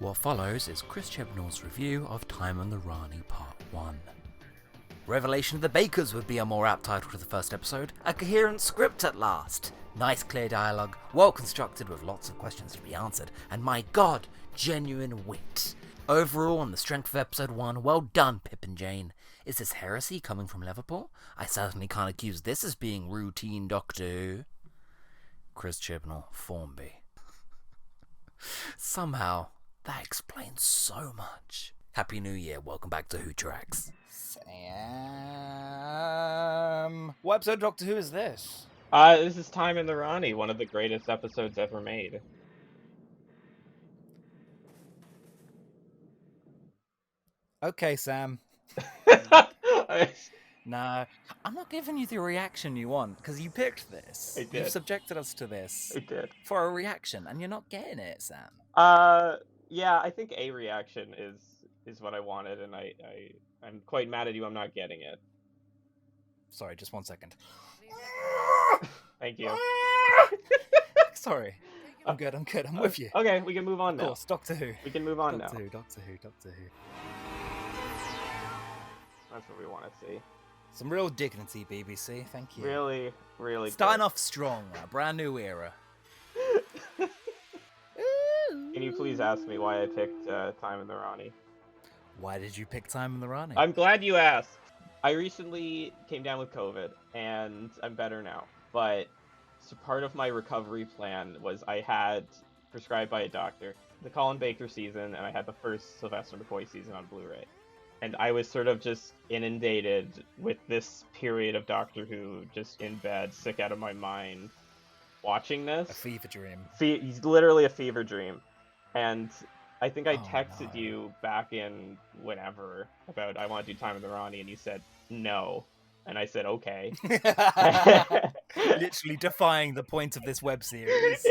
What follows is Chris Chibnall's review of Time on the Rani Part 1. Revelation of the Bakers would be a more apt title to the first episode. A coherent script at last. Nice clear dialogue, well constructed with lots of questions to be answered, and my god, genuine wit. Overall, on the strength of episode 1, well done, Pip and Jane. Is this heresy coming from Liverpool? I certainly can't accuse this as being routine Doctor Who. Chris Chibnall, Formby. Somehow, that explains so much. Happy New Year, welcome back to Who Tracks. Sam... What episode of Doctor Who is this? This is Time in the Rani, one of the greatest episodes ever made. Okay, Sam. Nah, I'm not giving you the reaction you want, because you picked this. I did. You've subjected us to this. I did. For a reaction, and you're not getting it, Sam. Yeah, I think a reaction is what I wanted, and I'm quite mad at you. I'm not getting it. Sorry, just 1 second. Thank you. Sorry. I'm good. I'm with you. Okay, we can move on now. Of course, Doctor Who. We can move on Doctor now. Doctor Who. That's what we want to see. Some real dignity, BBC. Thank you. Really, really Starting good. off strong, a brand new era. Can you please ask me why I picked Time in the Rani? Why did you pick Time in the Rani? I'm glad you asked. I recently came down with COVID, and I'm better now. But so part of my recovery plan was I had prescribed by a doctor the Colin Baker season, and I had the first Sylvester McCoy season on Blu-ray. And I was sort of just inundated with this period of Doctor Who, just in bed, sick out of my mind, watching this. A fever dream. He's literally a fever dream. And I think I texted no. you back in whenever about I want to do Time in the Rani, and you said no. And I said, okay. Literally defying the point of this web series.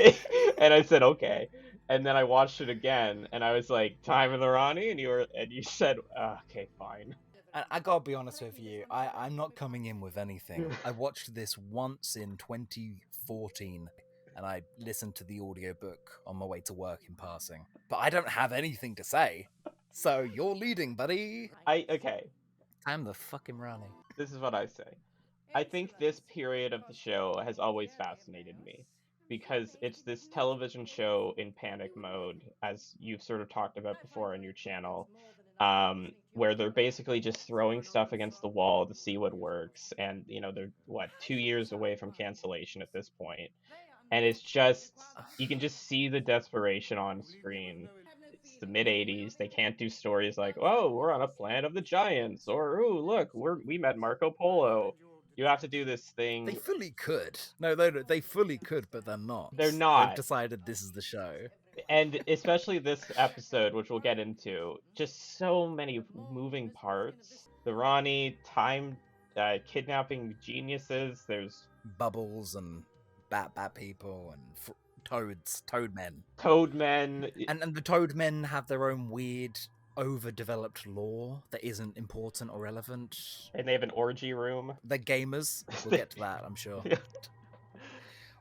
And I said, okay. And then I watched it again, and I was like, Time in the Rani? And you said, okay, fine. I gotta be honest with you, I'm not coming in with anything. I watched this once in 2014, and I listened to the audiobook on my way to work in passing. But I don't have anything to say. So you're leading, buddy. Okay. I'm the fucking Rani. This is what I say. I think this period of the show has always fascinated me, because it's this television show in panic mode, as you've sort of talked about before on your channel, where they're basically just throwing stuff against the wall to see what works, and they're 2 years away from cancellation at this point, and it's just, you can just see the desperation on screen. It's the mid-'80s. They can't do stories like, oh, we're on a planet of the giants, or oh, look, we met Marco Polo. You have to do this thing. They fully could. No, they fully could, but they're not. They're not. They've decided this is the show. And especially this episode, which we'll get into, just so many moving parts. The Rani, time, kidnapping geniuses, there's Bubbles and bat people and toadmen. And the toadmen have their own weird, overdeveloped lore that isn't important or relevant. And they have an orgy room. They're gamers. We'll get to that, I'm sure. Yeah.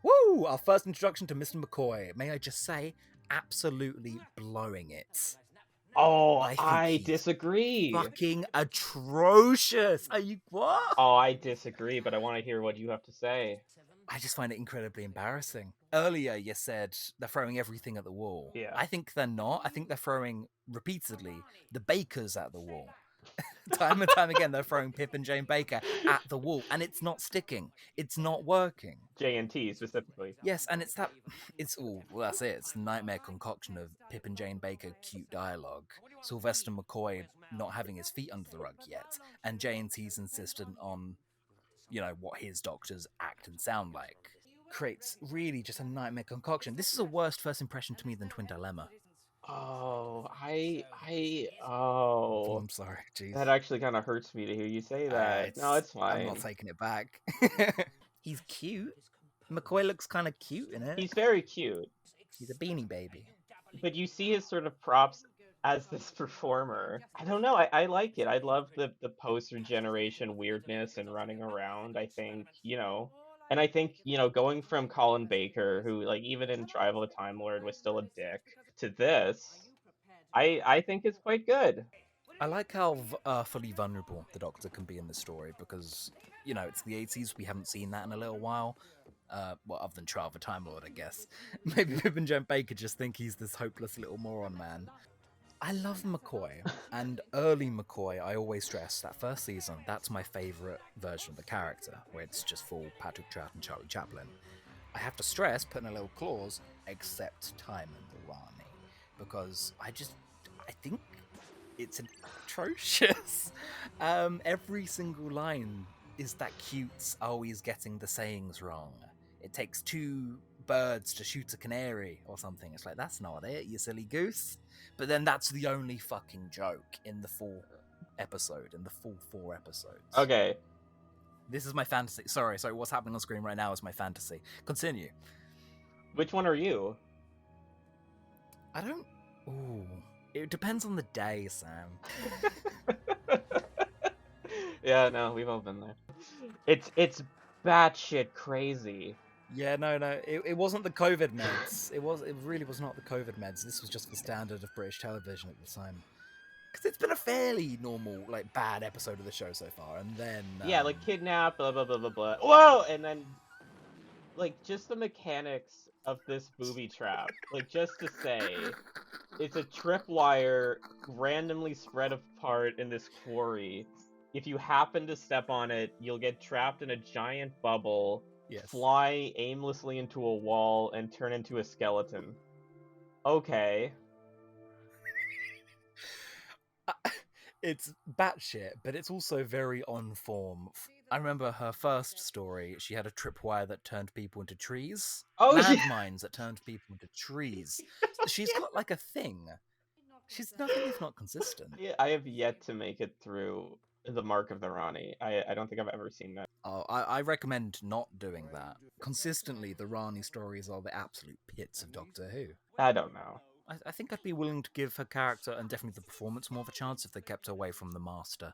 Woo! Our first introduction to Mr. McCoy. May I just say, absolutely blowing it. Oh, I disagree. Fucking atrocious. Are you what? Oh, I disagree, but I want to hear what you have to say. I just find it incredibly embarrassing. Earlier, you said they're throwing everything at the wall. Yeah. I think they're not. I think they're throwing, repeatedly, the Bakers at the wall. Time and time again, they're throwing Pip and Jane Baker at the wall, and it's not sticking. It's not working. J&T specifically. Yes, and that's it. It's a nightmare concoction of Pip and Jane Baker cute dialogue, Sylvester McCoy not having his feet under the rug yet, and J&T's insistent on, what his doctors act and sound like. Creates really just a nightmare concoction. This is a worse first impression to me than Twin Dilemma. Oh, Oh, I'm sorry, jeez. That actually kind of hurts me to hear you say that. No, it's fine. I'm not taking it back. He's cute. McCoy looks kind of cute in it. He's very cute. He's a beanie baby. But you see his sort of props as this performer. I don't know. I like it. I love the poster generation weirdness and running around. I think, and I think, going from Colin Baker, who, like, even in Trial of the Time Lord was still a dick, to this, I think it's quite good. I like how fully vulnerable the Doctor can be in this story because, you know, it's the 80s. We haven't seen that in a little while. Well, other than Trial of a Time Lord, I guess. Maybe Pip and Joan Baker just think he's this hopeless little moron man. I love McCoy, and early McCoy, I always stress that first season, that's my favourite version of the character, where it's just full Patrick Trout and Charlie Chaplin. I have to stress, putting a little clause, except Time and the Rani, because I think it's atrocious. Every single line is that Cute's always getting the sayings wrong. It takes two birds to shoot a canary or something. It's like, that's not it, you silly goose. But then that's the only fucking joke in the full episode, in the full 4 episodes. Okay. This is my fantasy. Sorry, what's happening on screen right now is my fantasy. Continue. Which one are you? I don't... Ooh. It depends on the day, Sam. Yeah, no, we've all been there. It's batshit crazy. Yeah, no, it wasn't the COVID meds. It really was not the COVID meds. This was just the standard of British television at the time. Because it's been a fairly normal, like, bad episode of the show so far, and then... Yeah, like, kidnapped, blah, blah, blah, blah, blah. Whoa! And then, like, just the mechanics of this booby trap. Like, just to say, it's a tripwire randomly spread apart in this quarry. If you happen to step on it, you'll get trapped in a giant bubble, Yes. fly aimlessly into a wall, and turn into a skeleton. Okay. It's batshit, but it's also very on form. I remember her first story, she had a tripwire that turned people into trees. Oh, Landmines that turned people into trees. She's got, like, a thing. She's nothing if not consistent. Yeah, I have yet to make it through the Mark of the Rani. I don't think I've ever seen that. Oh, I recommend not doing that. Consistently, the Rani stories are the absolute pits of Doctor Who. I don't know. I think I'd be willing to give her character and definitely the performance more of a chance if they kept her away from the Master.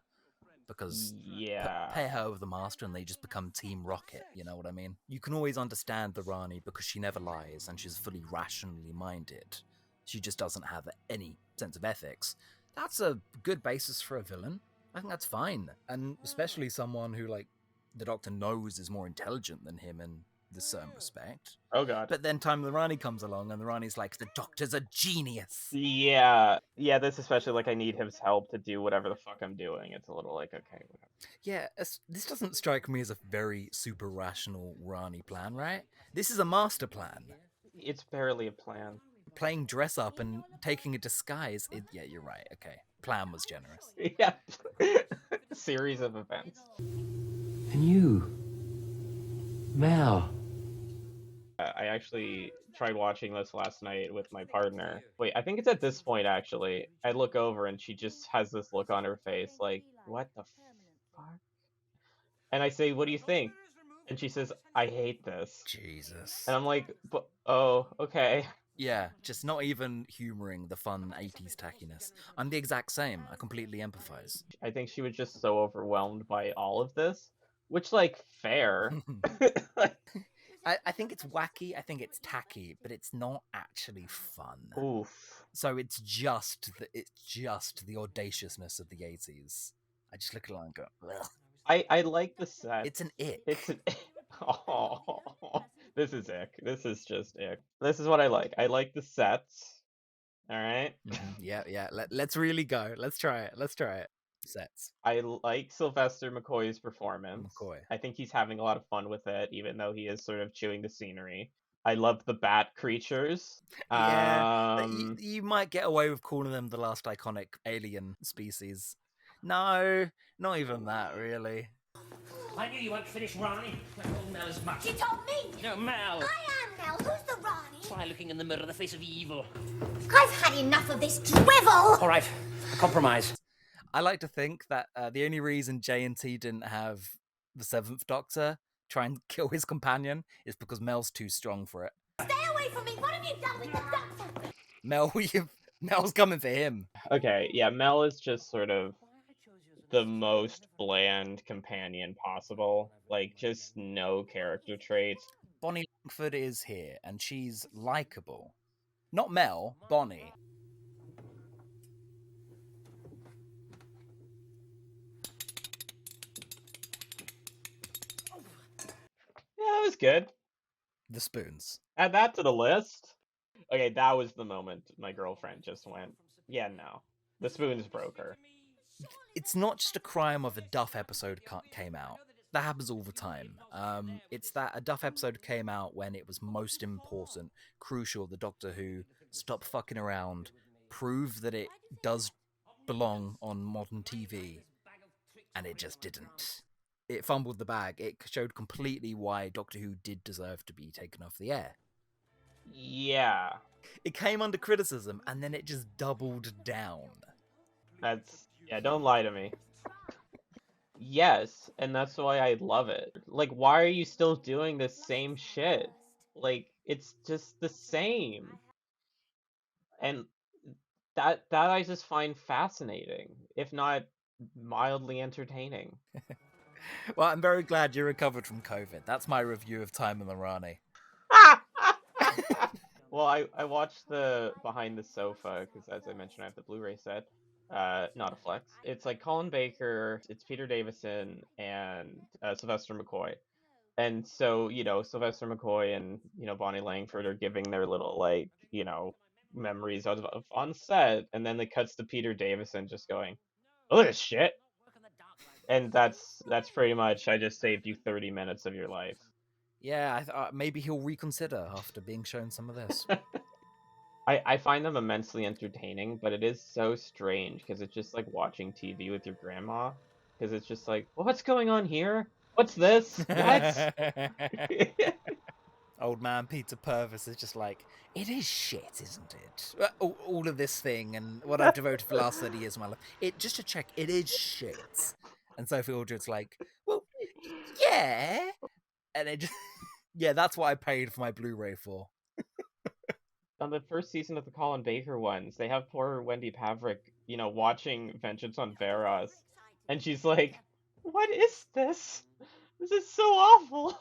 Because Yeah. pair her with the Master and they just become Team Rocket, you know what I mean? You can always understand the Rani because she never lies and she's fully rationally minded. She just doesn't have any sense of ethics. That's a good basis for a villain. I think that's fine. And especially someone who, like, the Doctor knows is more intelligent than him in this certain respect. Oh, God. But then Time the Rani comes along and the Rani's like, the Doctor's a genius. Yeah. Yeah, this especially, like, I need his help to do whatever the fuck I'm doing. It's a little like, okay, whatever. Yeah, this doesn't strike me as a very super rational Rani plan, right? This is a master plan. It's barely a plan. Playing dress up and taking a disguise. Yeah, you're right. Okay. Plan was generous. Yeah. Series of events. And you, Mel. I actually tried watching this last night with my partner. Wait, I think it's at this point, actually. I look over and she just has this look on her face like, what the fuck? And I say, what do you think? And she says, I hate this. Jesus. And I'm like, oh, okay. Yeah, just not even humoring the fun 80s tackiness. I'm the exact same. I completely empathize. I think she was just so overwhelmed by all of this, which, like, fair. I think it's wacky, I think it's tacky, but it's not actually fun. Oof. So it's just the audaciousness of the 80s. I just look at it and go, ugh. I like the set. It's an ick. It's an oh, this is ick. This is just ick. This is what I like. I like the sets. All right. Yeah. Let's really go. Let's try it. Sets. I like Sylvester McCoy's performance. McCoy. I think he's having a lot of fun with it, even though he is sort of chewing the scenery. I love the bat creatures. Yeah, you might get away with calling them the last iconic alien species. No, not even that, really. I knew you weren't finished, Rani. I told Mel as much. You told me! No, Mel. I am Mel. Who's the Rani? Try looking in the mirror, the face of evil. I've had enough of this drivel! All right, compromise. I like to think that the only reason J&T didn't have the 7th Doctor try and kill his companion is because Mel's too strong for it. Stay away from me! What have you done with the Doctor? Mel's coming for him. Okay, yeah, Mel is just sort of the most bland companion possible. Like, just no character traits. Bonnie Langford is here, and she's likable. Not Mel, Bonnie. was good. The spoons. Add that to the list. Okay, that was the moment my girlfriend just went, yeah, no. The spoons broke her. It's not just a crime of a Duff episode came out. That happens all the time. It's that a Duff episode came out when it was most important, crucial. The Doctor Who stop fucking around, prove that it does belong on modern TV, and it just didn't. It fumbled the bag. It showed completely why Doctor Who did deserve to be taken off the air. Yeah. It came under criticism, and then it just doubled down. Yeah, don't lie to me. Yes, and that's why I love it. Like, why are you still doing the same shit? Like, it's just the same. And that I just find fascinating, if not mildly entertaining. Well, I'm very glad you recovered from COVID. That's my review of Time on the Rani. Well, I watched the Behind the Sofa, because as I mentioned, I have the Blu-ray set. Not a flex. It's like Colin Baker, it's Peter Davison, and Sylvester McCoy. And so, Sylvester McCoy and, Bonnie Langford are giving their little, like, memories of on set, and then it cuts to Peter Davison just going, "Look at this shit." And that's pretty much, I just saved you 30 minutes of your life. Yeah, I thought maybe he'll reconsider after being shown some of this. I find them immensely entertaining, but it is so strange because it's just like watching TV with your grandma. Because it's just like, well, what's going on here? What's this? What? Old man Peter Purvis is just like, it is shit, isn't it? All of this thing and what I've devoted for the last 30 years of my life. Just to check, it is shit. And Sophie Aldred's like, well, yeah. And it just, yeah, that's what I paid for my Blu-ray for. On the first season of the Colin Baker ones, they have poor Wendy Pavlik, watching Vengeance on Varos. And she's like, what is this? This is so awful.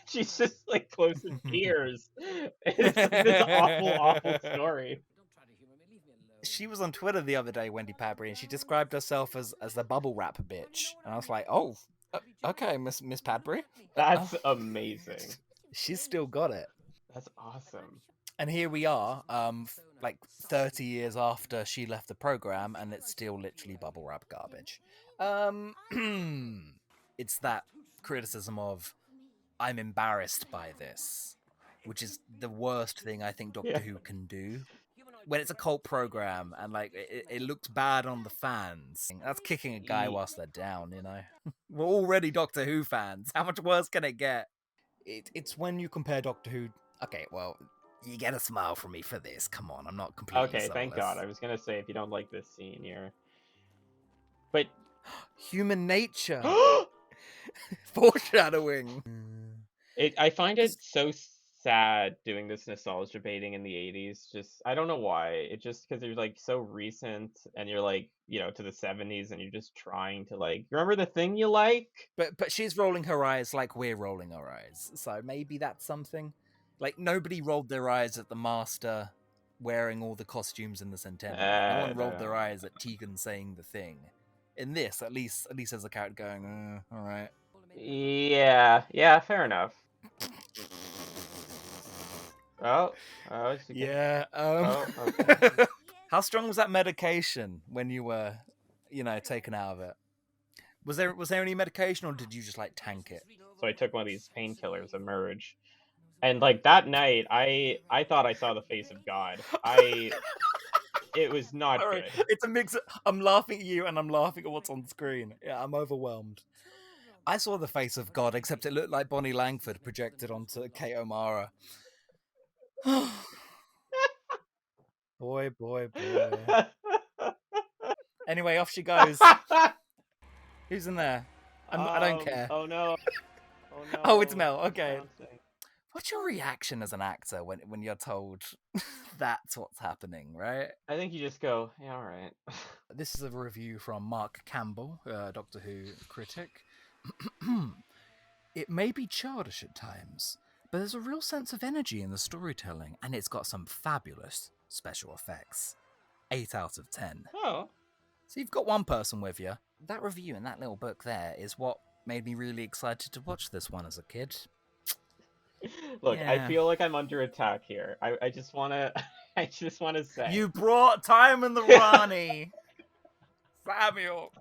She's just like close in tears. It's like this awful, awful story. She was on Twitter the other day, Wendy Padbury, and she described herself as the bubble wrap bitch. And I was like, oh, okay, Miss Padbury. That's amazing. She's still got it. That's awesome. And here we are, like 30 years after she left the program, and it's still literally bubble wrap garbage. It's that criticism of, I'm embarrassed by this, which is the worst thing I think Doctor Who can do. When it's a cult program and like it looks bad on the fans, that's kicking a guy whilst they're down, We're already Doctor Who fans. How much worse can it get? It's when you compare Doctor Who. Okay, well, you get a smile from me for this. Come on, I'm not completely Okay, soulless. thank God. I was gonna say, if you don't like this scene, but human nature. Foreshadowing. I find it so sad doing this nostalgia baiting in the 80s. Just, I don't know why. It just, because you're like so recent and you're like, to the 70s and you're just trying to like, remember the thing you like? But she's rolling her eyes like we're rolling our eyes. So maybe that's something. Like, nobody rolled their eyes at the Master wearing all the costumes in the Centennial. No one rolled their eyes at Tegan saying the thing. In this, at least there's a character going, all right. Yeah, fair enough. Yeah. Okay. How strong was that medication when you were, taken out of it? Was there any medication, or did you just like tank it? So I took one of these painkillers, Emerge, and like that night, I thought I saw the face of God. It was not good. It's a mix. I'm laughing at you and I'm laughing at what's on screen. Yeah, I'm overwhelmed. I saw the face of God, except it looked like Bonnie Langford projected onto Kate O'Mara. Boy. Anyway, off she goes. Who's in there? I don't care. Oh no. Oh, it's Mel. Okay. What's your reaction as an actor when you're told that's what's happening, right? I think you just go, yeah, all right. This is a review from Mark Campbell, Doctor Who critic. It may be childish at times, but there's a real sense of energy in the storytelling, and it's got some fabulous special effects. 8 out of 10. Oh. So you've got one person with you. That review in that little book there is what made me really excited to watch this one as a kid. Look, I Yeah. feel like I'm under attack here. I just wanna I just wanna say You brought Time and the Rani! Samuel!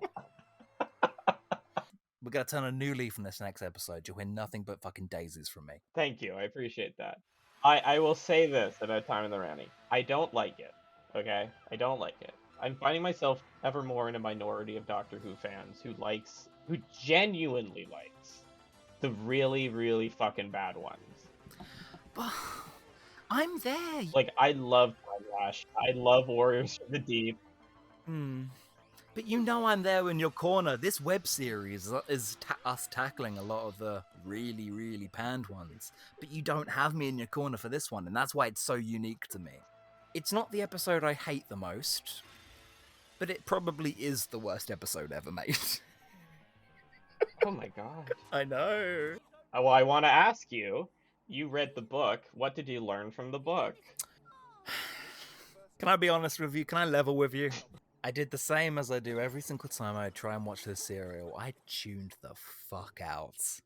We're gonna turn a new leaf in this next episode. You'll hear nothing but fucking daisies from me. thank you, I appreciate that. I will say this about Time and the Rani. I don't like it. Okay? I don't like it. I'm finding myself ever more in a minority of Doctor Who fans who genuinely likes the really, really fucking bad ones. But I'm there. Like, I love Time Lash. I love Warriors of the Deep. But you know I'm there in your corner. This web series is us tackling a lot of the really, really panned ones. But you don't have me in your corner for this one, and that's why it's so unique to me. It's not the episode I hate the most, but it probably is the worst episode ever made. Oh my god. I know. Well, I want to ask you, you read the book. What did you learn from the book? Can I be honest with you? Can I level with you? I did the same as I do every single time I try and watch this serial. I tuned the fuck out.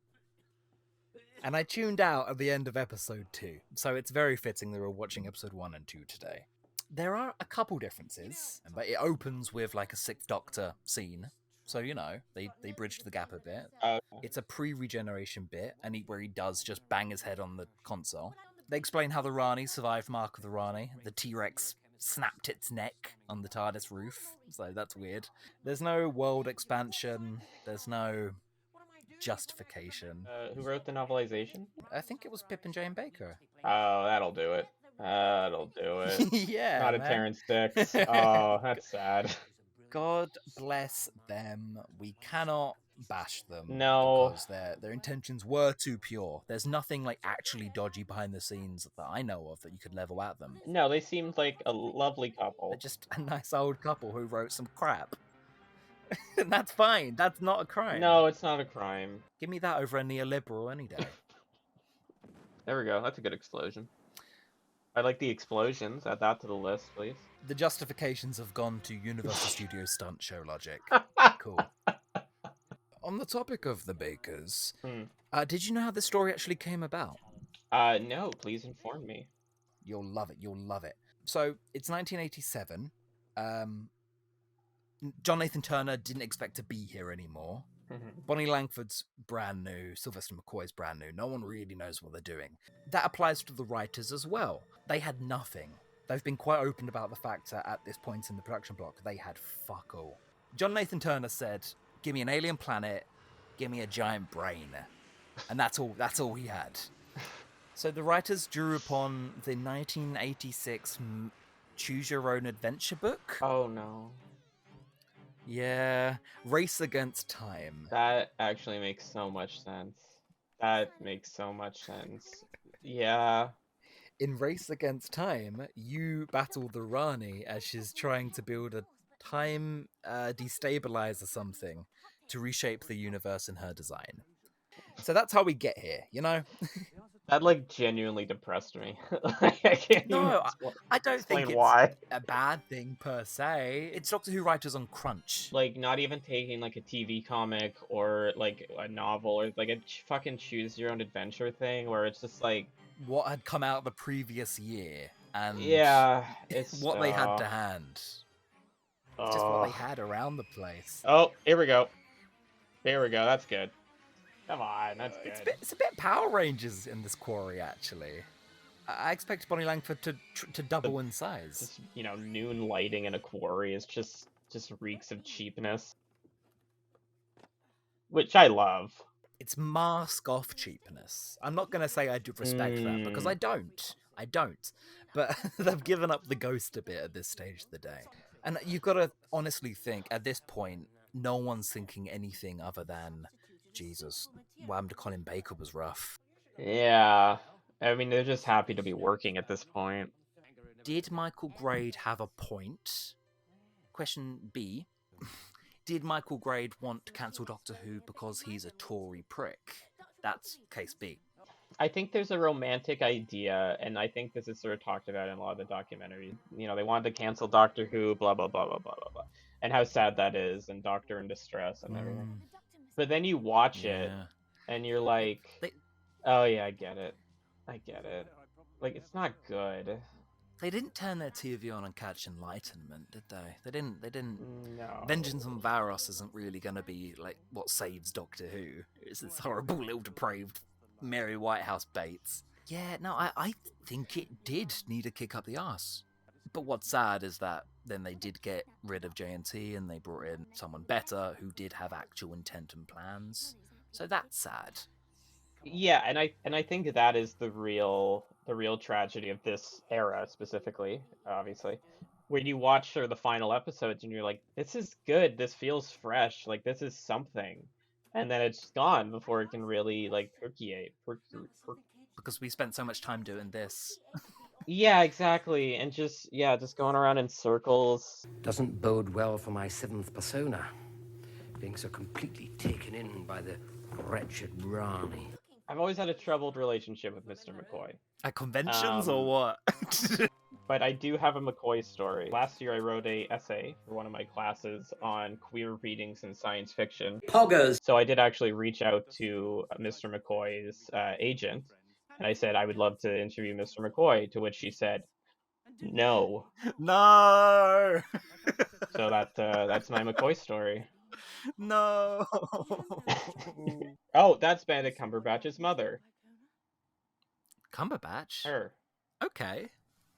And I tuned out at the end of episode 2, so it's very fitting that we're watching episode 1 and 2 today. There are a couple differences, but it opens with like a Sixth Doctor scene, so you know, they bridged the gap a bit. It's a pre-regeneration bit, and where he does just bang his head on the console. They explain how the Rani survived Mark of the Rani. The T-Rex snapped its neck on the TARDIS roof, so that's weird. There's no world expansion, there's no justification. Who wrote the novelization? I think it was Pip and Jane Baker. Oh, that'll do it. That'll do it. Yeah, Not a man. Terrence Dicks. Oh, that's sad. God bless them. We cannot bash them. No. Because their intentions were too pure. There's nothing like actually dodgy behind the scenes that I know of that you could level at them. No, they seemed like a lovely couple. They're just a nice old couple who wrote some crap. And that's fine. That's not a crime. No, it's not a crime. Give me that over a neoliberal any day. There we go. That's a good explosion. I like the explosions. Add that to the list, please. The justifications have gone to Universal Studios stunt show logic. Cool. On the topic of the Bakers, did you know how this story actually came about? No, please inform me. You'll love it, you'll love it. So, it's 1987. John Nathan Turner didn't expect to be here anymore. Bonnie Langford's brand new, Sylvester McCoy's brand new. No one really knows what they're doing. That applies to the writers as well. They had nothing. They've been quite open about the fact that at this point in the production block, they had fuck all. John Nathan Turner said, give me an alien planet, give me a giant brain. And that's all he had. So the writers drew upon the 1986 Choose Your Own Adventure book. Oh no. Yeah, Race Against Time. That actually makes so much sense. That makes so much sense. Yeah. In Race Against Time, you battle the Rani as she's trying to build a time destabilizer something to reshape the universe in her design. So that's how we get here, you know? That like genuinely depressed me. Like, I can't No, even I don't explain think it's why. a bad thing per se. It's Doctor Who writers on crunch. Like not even taking like a TV comic or like a novel or like a fucking choose your own adventure thing where it's just like What had come out the previous year and yeah, it's what they had to hand. It's just what they had around the place. Oh, here we go. Here we go. That's good. Come on, that's good. It's a bit Power Rangers in this quarry, actually. I expect Bonnie Langford to double in size. Just, you know, noon lighting in a quarry is just reeks of cheapness. Which I love. It's mask-off cheapness. I'm not going to say I do respect that, because I don't. I don't. But they've given up the ghost a bit at this stage of the day. And you've got to honestly think, at this point, no one's thinking anything other than, Jesus, what happened to Colin Baker was rough. Yeah. I mean, they're just happy to be working at this point. Did Michael Grade have a point? Question B. Did Michael Grade want to cancel Doctor Who because he's a Tory prick? That's case B. I think there's a romantic idea, and I think this is sort of talked about in a lot of the documentaries. You know, they wanted to cancel Doctor Who, blah, blah, blah, blah, blah, blah, blah. And how sad that is, and Doctor in Distress and everything. But then you watch it, and you're like, oh yeah, I get it. I get it. Like, it's not good. They didn't turn their TV on and catch enlightenment, did they? They didn't. No. Vengeance on Varos isn't really going to be like what saves Doctor Who. It's this horrible little depraved Mary Whitehouse Bates. Yeah, no, I think it did need a kick up the arse. But what's sad is that then they did get rid of JNT and they brought in someone better who did have actual intent and plans. So that's sad. Yeah, and I think that is the real tragedy of this era specifically, obviously. When you watch sort of the final episodes and you're like, this is good, this feels fresh, like this is something. And then it's gone before it can really like percolate. Because we spent so much time doing this. Yeah, exactly. And just going around in circles. Doesn't bode well for my seventh persona. Being so completely taken in by the wretched Rani. I've always had a troubled relationship with Mr. McCoy. At conventions or what? But I do have a McCoy story. Last year I wrote a essay for one of my classes on queer readings in science fiction. Poggers! So I did actually reach out to Mr. McCoy's agent, and I said I would love to interview Mr. McCoy, to which she said, no. No! So that's my McCoy story. No! Oh, that's Benedict Cumberbatch's mother. Cumberbatch? Her. Okay.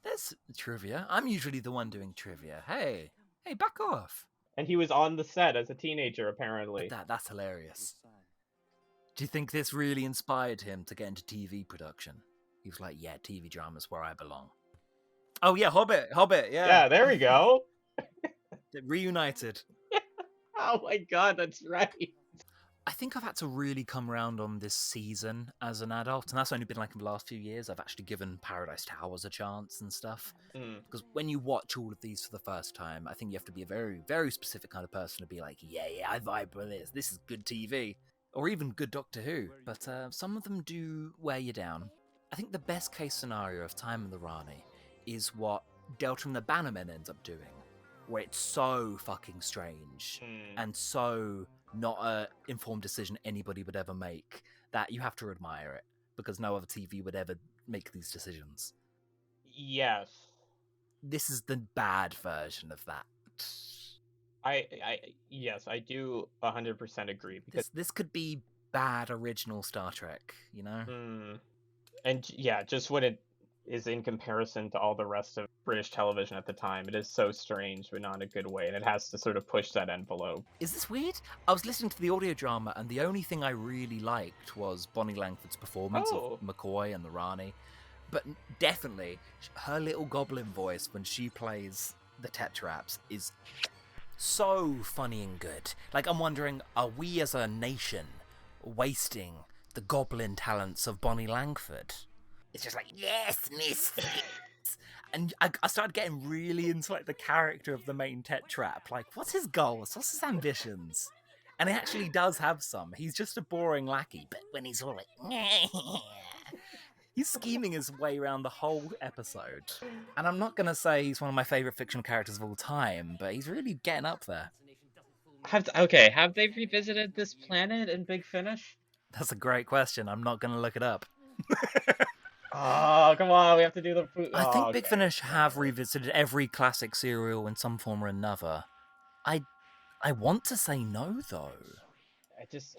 There's trivia. I'm usually the one doing trivia. Hey, back off. And he was on the set as a teenager, apparently. That's hilarious. Do you think this really inspired him to get into TV production? He was like, yeah, TV drama's where I belong. Oh yeah, Hobbit, yeah. Yeah, there we go. Reunited. Oh my god, that's right. I think I've had to really come around on this season as an adult, and that's only been like in the last few years. I've actually given Paradise Towers a chance and stuff. Because when you watch all of these for the first time, I think you have to be a very, very specific kind of person to be like, yeah, I vibe with this. This is good TV. Or even good Doctor Who. But some of them do wear you down. I think the best case scenario of Time and the Rani is what Delta and the Bannermen ends up doing. Where it's so fucking strange and so not a informed decision anybody would ever make that you have to admire it because no other TV would ever make these decisions. Yes. This is the bad version of that. Yes, I do 100% agree because this could be bad original Star Trek, you know? And yeah, just when it is in comparison to all the rest of British television at the time, it is so strange, but not in a good way, and it has to sort of push that envelope. Is this weird? I was listening to the audio drama, and the only thing I really liked was Bonnie Langford's performance of McCoy and the Rani. But definitely, her little goblin voice when she plays the Tetraps is so funny and good. Like, I'm wondering, are we as a nation wasting the goblin talents of Bonnie Langford? It's just like, yes, miss. And I started getting really into like the character of the main Tetrap. Like, what's his goals? What's his ambitions? And he actually does have some. He's just a boring lackey, but when he's all like, he's scheming his way around the whole episode. And I'm not going to say he's one of my favourite fictional characters of all time, but he's really getting up there. Have they revisited this planet in Big Finish? That's a great question. I'm not going to look it up. Oh, come on, we have to do the food. I think Big Finish have revisited every classic serial in some form or another. I want to say no, though.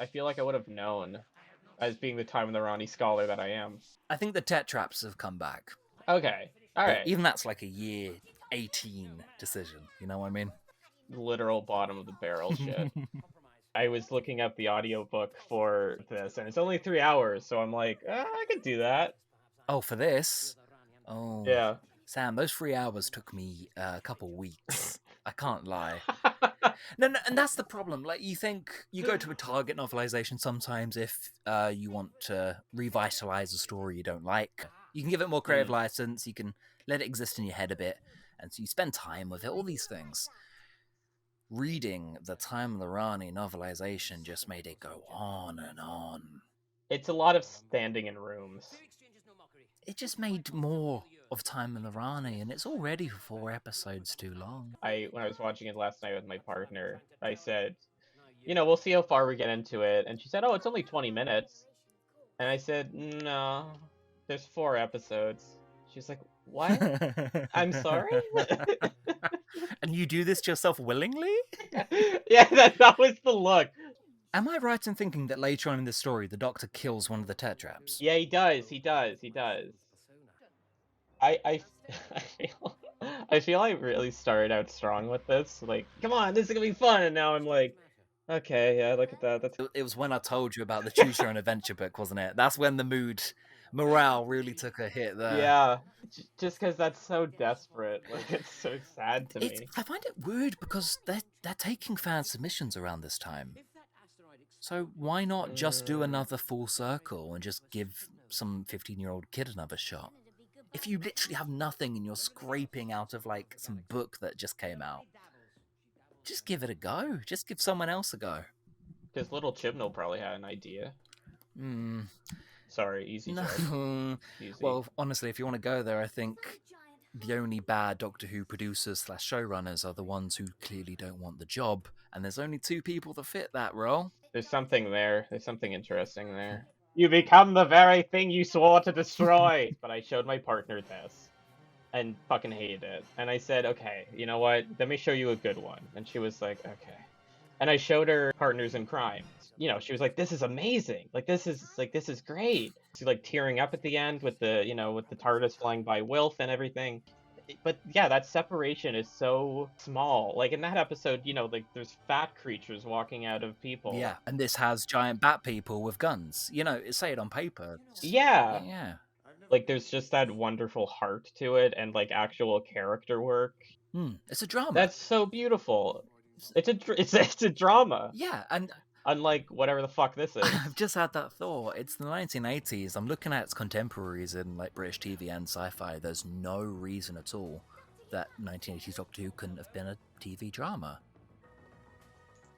I feel like I would have known, as being the Time and the Rani scholar that I am. I think the Tetraps have come back. Okay, alright. Even that's like a year 18 decision, you know what I mean? Literal bottom of the barrel shit. I was looking up the audiobook for this, and it's only 3 hours, so I'm like, I could do that. Oh, for this? Oh. Yeah. Sam, those 3 hours took me a couple weeks. I can't lie. No, and that's the problem. Like, you think you go to a Target novelization sometimes if you want to revitalize a story you don't like. You can give it more creative license, you can let it exist in your head a bit, and so you spend time with it, all these things. Reading the Time of the Rani novelization just made it go on and on. It's a lot of standing in rooms. It just made more of Time in the Rani, and it's already 4 episodes too long. When I was watching it last night with my partner, I said, we'll see how far we get into it. And she said, oh, it's only 20 minutes. And I said, no, there's 4 episodes. She's like, what? I'm sorry? And you do this to yourself willingly? Yeah, that was the look. Am I right in thinking that later on in the story, the Doctor kills one of the Tetraps? Yeah, he does. I I feel I really started out strong with this. Like, come on, this is gonna be fun. And now I'm like, okay, yeah, look at that. That's It was when I told you about the Choose Your Own Adventure book, wasn't it? That's when the morale really took a hit there. yeah, just because that's so desperate. Like, it's so sad to me. I find it weird because they're taking fan submissions around this time. So why not just do another full circle and just give some 15-year-old kid another shot? If you literally have nothing and you're scraping out of like some book that just came out, just give it a go. Just give someone else a go. Because little Chibnall probably had an idea. Sorry, easy joke. No. Easy. Well, honestly, if you want to go there, I think the only bad Doctor Who producers / showrunners are the ones who clearly don't want the job, and there's only 2 people that fit that role. There's something there. There's something interesting there. You become the very thing you swore to destroy! But I showed my partner this, and fucking hated it. And I said, okay, you know what? Let me show you a good one. And she was like, okay. And I showed her Partners in Crime. You know, she was like, this is amazing. This is great. She's like tearing up at the end with the TARDIS flying by Wilf and everything. But yeah, that separation is so small. Like in that episode, like there's fat creatures walking out of people. Yeah, and this has giant bat people with guns. Say it on paper. Yeah. Yeah. Like there's just that wonderful heart to it and like actual character work. It's a drama. That's so beautiful. It's a drama. Yeah, and unlike whatever the fuck this is. I've just had that thought. It's the 1980s. I'm looking at its contemporaries in like British TV and sci-fi. There's no reason at all that 1980s Doctor Who couldn't have been a TV drama.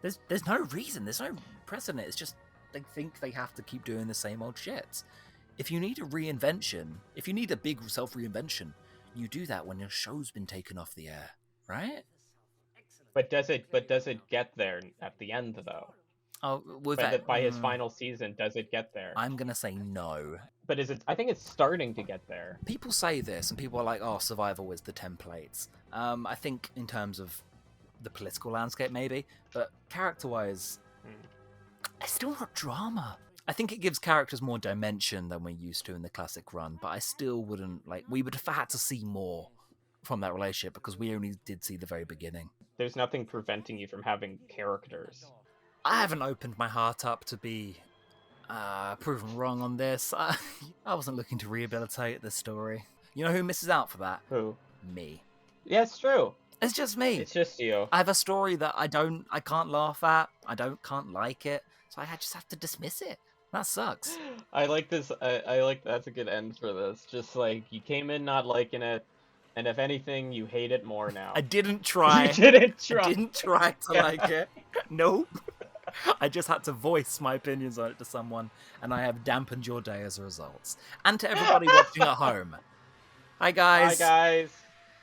There's no reason. There's no precedent. It's just they think they have to keep doing the same old shit. If you need a reinvention, if you need a big self-reinvention, you do that when your show's been taken off the air, right? But does it get there at the end though? Oh, by his final season, does it get there? I'm gonna say no. But I think it's starting to get there. People say this, and people are like, "Oh, Survival is the templates." I think in terms of the political landscape, maybe, but character-wise, it's still not drama. I think it gives characters more dimension than we're used to in the classic run, but I still wouldn't we would have had to see more from that relationship because we only did see the very beginning. There's nothing preventing you from having characters. I haven't opened my heart up to be proven wrong on this. I wasn't looking to rehabilitate this story. You know who misses out for that? Who? Me. Yeah, it's true. It's just me. It's just you. I have a story that I can't laugh at. I can't like it. So I just have to dismiss it. That sucks. I like this. I like that's a good end for this. Just like you came in not liking it, and if anything, you hate it more now. I didn't try. You didn't try. I didn't try to like it. Nope. I just had to voice my opinions on it to someone, and I have dampened your day as a result. And to everybody watching at home. Hi, guys. Hi, guys.